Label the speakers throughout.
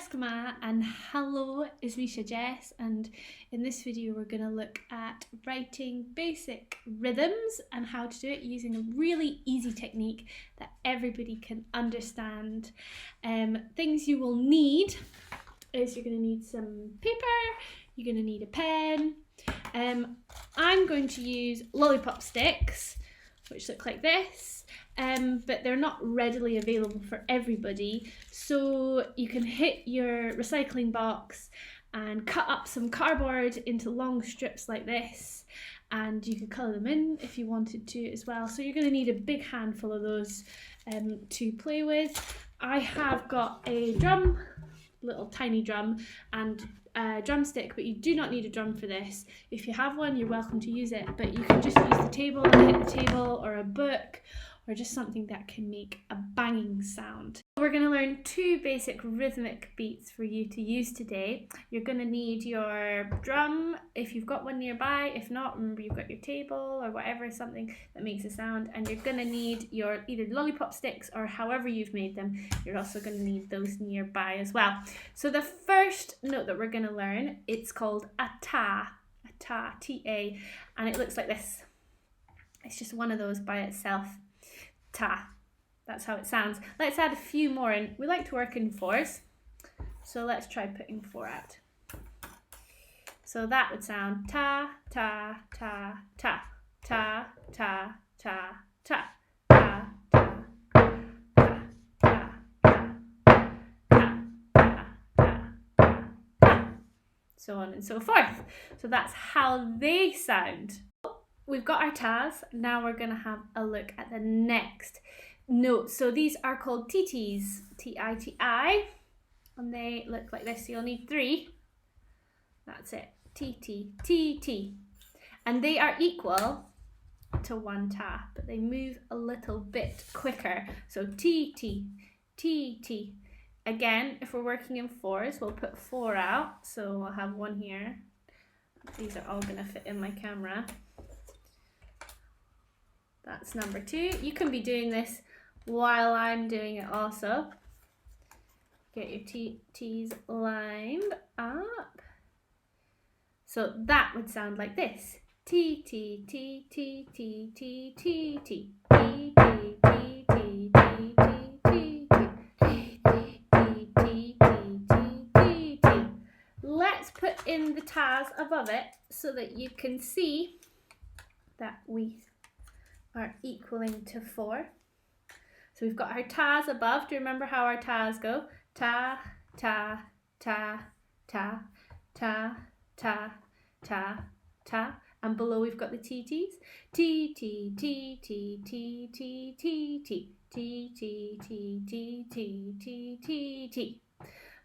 Speaker 1: Namaskama and hello, is Misha Jess, and in this video we're going to look at writing basic rhythms and how to do it using a really easy technique that everybody can understand. Things you will need is you're going to need some paper, you're going to need a pen. I'm going to use lollipop sticks, which look like this, but they're not readily available for everybody. So you can hit your recycling box and cut up some cardboard into long strips like this, and you could colour them in if you wanted to as well. So you're going to need a big handful of those to play with. I have got a drum, little tiny drum, and a drumstick, but you do not need a drum for this. If you have one, you're welcome to use it, but you can just use the table and hit the table, or a book, or just something that can make a banging sound. We're going to learn two basic rhythmic beats for you to use today. You're going to need your drum if you've got one nearby. If not, remember you've got your table or whatever, something that makes a sound. And you're going to need your either lollipop sticks or however you've made them. You're also going to need those nearby as well. So the first note that we're going to learn, it's called a ta, T-A, and it looks like this. It's just one of those by itself. Ta. That's how it sounds. Let's add a few more in. We like to work in fours, so let's try putting 4 out. So that would sound ta, ta, ta, ta, ta, ta, ta, ta, ta, ta, ta, ta, ta, ta, so on and so forth. So that's how they sound. We've got our tas. Now we're going to have a look at the next notes. So these are called TTs, T-I-T-I, and they look like this. So you'll need 3. That's it. T-T, T-T. And they are equal to 1 ta, but they move a little bit quicker. So T-T, T-T. Again, if we're working in fours, we'll put 4 out. So I'll have 1 here. These are all going to fit in my camera. That's number 2. You can be doing this while I'm doing it also. Get your T's lined up. So that would sound like this. T, T, T, T, T, T, T, T, T, T, T, T, T, T, T, T, T. Let's put in the tas above it so that you can see that we are equaling to 4. So we've got our tas above. Do you remember how our tas go? Ta, ta, ta, ta, ta, ta, ta, ta. And below we've got the TTs. T, T, T, T, T, T, T, T, T, T, T, T, T, T, T, T.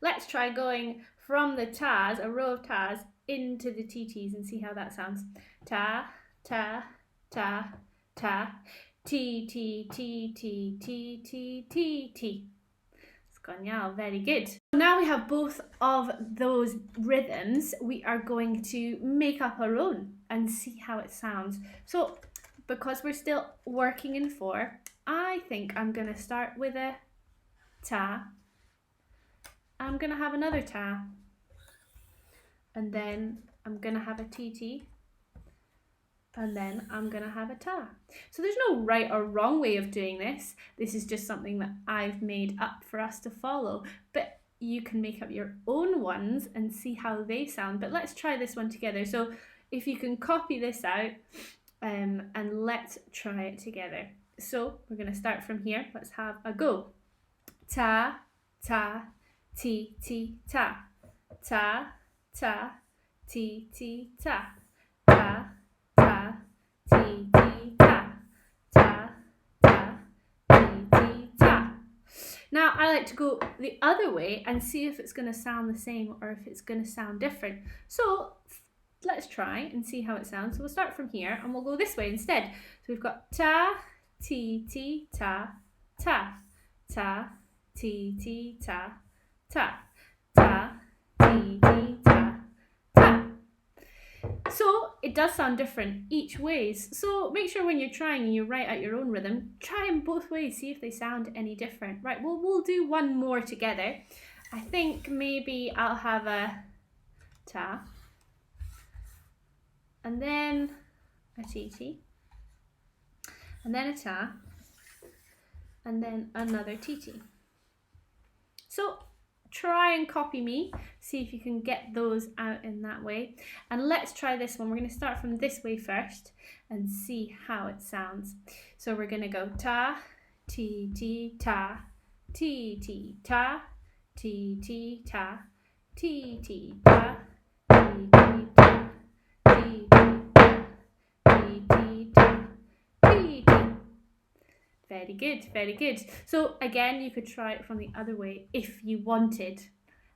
Speaker 1: Let's try going from the tas, a row of tas, into the TTs and see how that sounds. Ta, ta, ta, ta, T, T, T, T, T, T, T, T. It's gone now, very good. Now we have both of those rhythms, we are going to make up our own and see how it sounds. So, because we're still working in 4, I think I'm going to start with a ta. I'm going to have another ta. And then I'm going to have a TT. And then I'm going to have a ta. So there's no right or wrong way of doing this. This is just something that I've made up for us to follow. But you can make up your own ones and see how they sound. But let's try this one together. So if you can copy this out and let's try it together. So we're going to start from here. Let's have a go. Ta, ta, ti, ti, ta. Ta, ta, ti, ti, ta. Ta, ta, ti, ti, ta. Ta, ta, ti, ti, ta. Now I like to go the other way and see if it's going to sound the same or if it's going to sound different. So let's try and see how it sounds. So we'll start from here and we'll go this way instead. So we've got ta, ti, ti, ta, ta, ta, ti, ti, ta, ta, ta, ti, ti, ta, ta. So it does sound different each ways. So make sure when you're trying and you write out your own rhythm, try them both ways, see if they sound any different. Right, we'll do one more together I think maybe I'll have a ta, and then a TT, and then a ta, and then another TT. So try and copy me, see if you can get those out in that way. And let's try this one. We're going to start from this way first and see how it sounds. So we're going to go ta, T, T, ta, T, T, ta, T, T, ta, T, T, ta, T, T, ta, T, T, ta, T, T, ta, T, T. Very good, very good. So again, you could try it from the other way if you wanted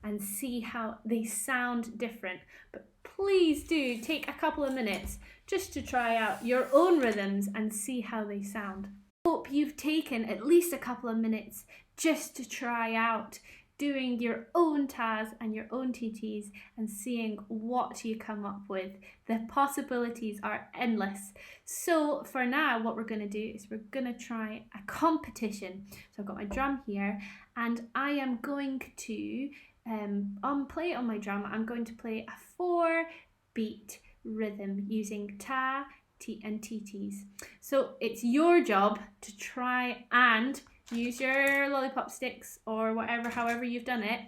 Speaker 1: and see how they sound different. But please do take a couple of minutes just to try out your own rhythms and see how they sound. Hope you've taken at least a couple of minutes just to try out doing your own tas and your own TTs and seeing what you come up with. The possibilities are endless. So for now, what we're going to do is we're going to try a competition. So I've got my drum here and I am going to play on my drum. I'm going to play a 4-beat rhythm using ta, T and TTs. So it's your job to try and use your lollipop sticks or whatever, however you've done it,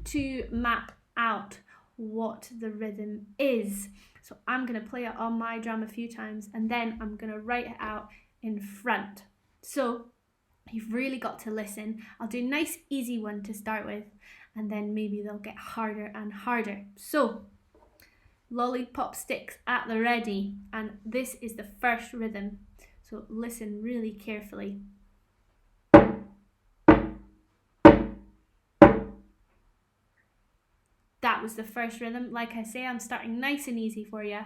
Speaker 1: to map out what the rhythm is. So I'm going to play it on my drum a few times and then I'm going to write it out in front. So you've really got to listen. I'll do a nice easy one to start with and then maybe they'll get harder and harder. So lollipop sticks at the ready, and this is the first rhythm. So listen really carefully. That was the first rhythm. Like I say, I'm starting nice and easy for you.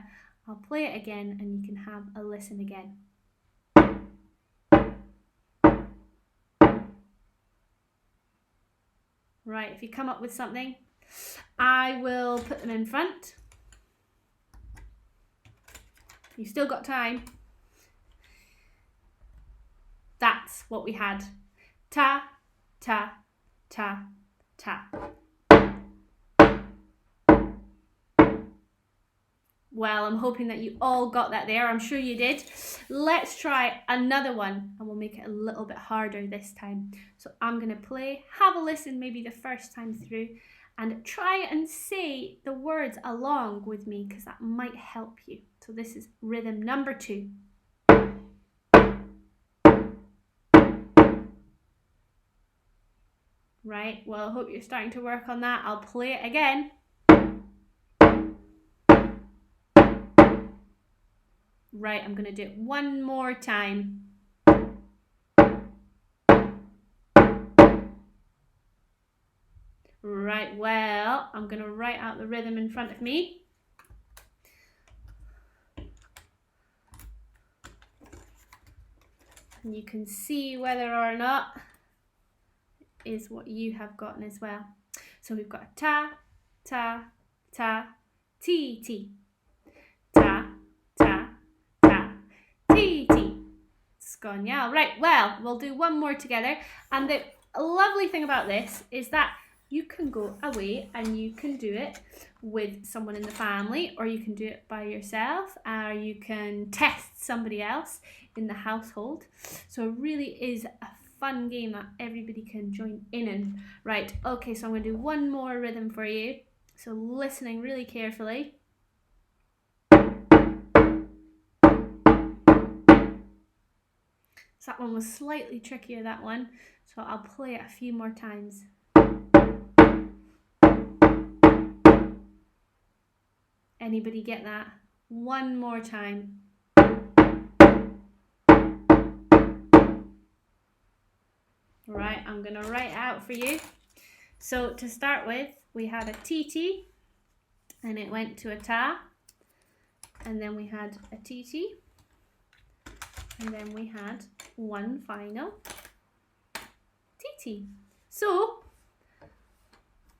Speaker 1: I'll play it again and you can have a listen again. Right, if you come up with something, I will put them in front. You've still got time. That's what we had. Ta, ta, ta, ta. Well, I'm hoping that you all got that there. I'm sure you did. Let's try another one and we'll make it a little bit harder this time. So I'm going to play, have a listen maybe the first time through and try and say the words along with me because that might help you. So this is rhythm number 2. Right, well, I hope you're starting to work on that. I'll play it again. Right, I'm going to do it one more time. Right, well, I'm going to write out the rhythm in front of me. And you can see whether or not it is what you have gotten as well. So we've got ta, ta, ta, ti, ti. Ta, ta, ta, ti, ti. It's gone, yeah. Right, well, we'll do one more together. And the lovely thing about this is that you can go away and you can do it with someone in the family, or you can do it by yourself, or you can test somebody else in the household. So it really is a fun game that everybody can join in. Right, okay, so I'm going to do one more rhythm for you. So listening really carefully. So that one was slightly trickier, that one. So I'll play it a few more times. Anybody get that? One more time. Right, I'm going to write out for you. So to start with, we had a TT and it went to a ta, and then we had a TT, and then we had one final TT. So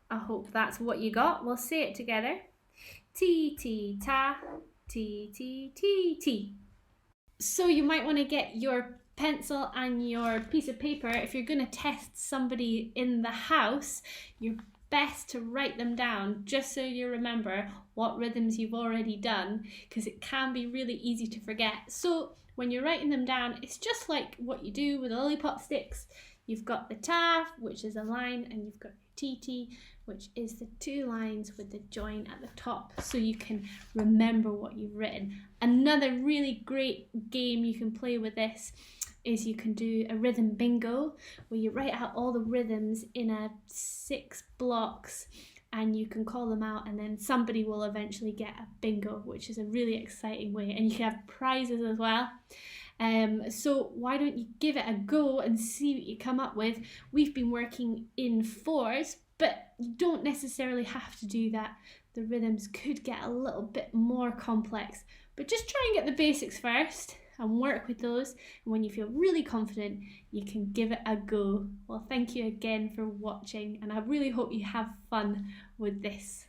Speaker 1: I hope that's what you got. We'll say it together. T, T, ta, T, T, T, T. So you might want to get your pencil and your piece of paper. If you're going to test somebody in the house, you're best to write them down just so you remember what rhythms you've already done, because it can be really easy to forget. So when you're writing them down, it's just like what you do with the lollipop sticks. You've got the ta, which is a line, and you've got your tt, which is the 2 lines with the join at the top, so you can remember what you've written. Another really great game you can play with this is you can do a rhythm bingo, where you write out all the rhythms in 6 blocks and you can call them out, and then somebody will eventually get a bingo, which is a really exciting way, and you can have prizes as well. So why don't you give it a go and see what you come up with. We've been working in 4s, but you don't necessarily have to do that. The rhythms could get a little bit more complex, but just try and get the basics first and work with those, and when you feel really confident, you can give it a go. Well, thank you again for watching, and I really hope you have fun with this.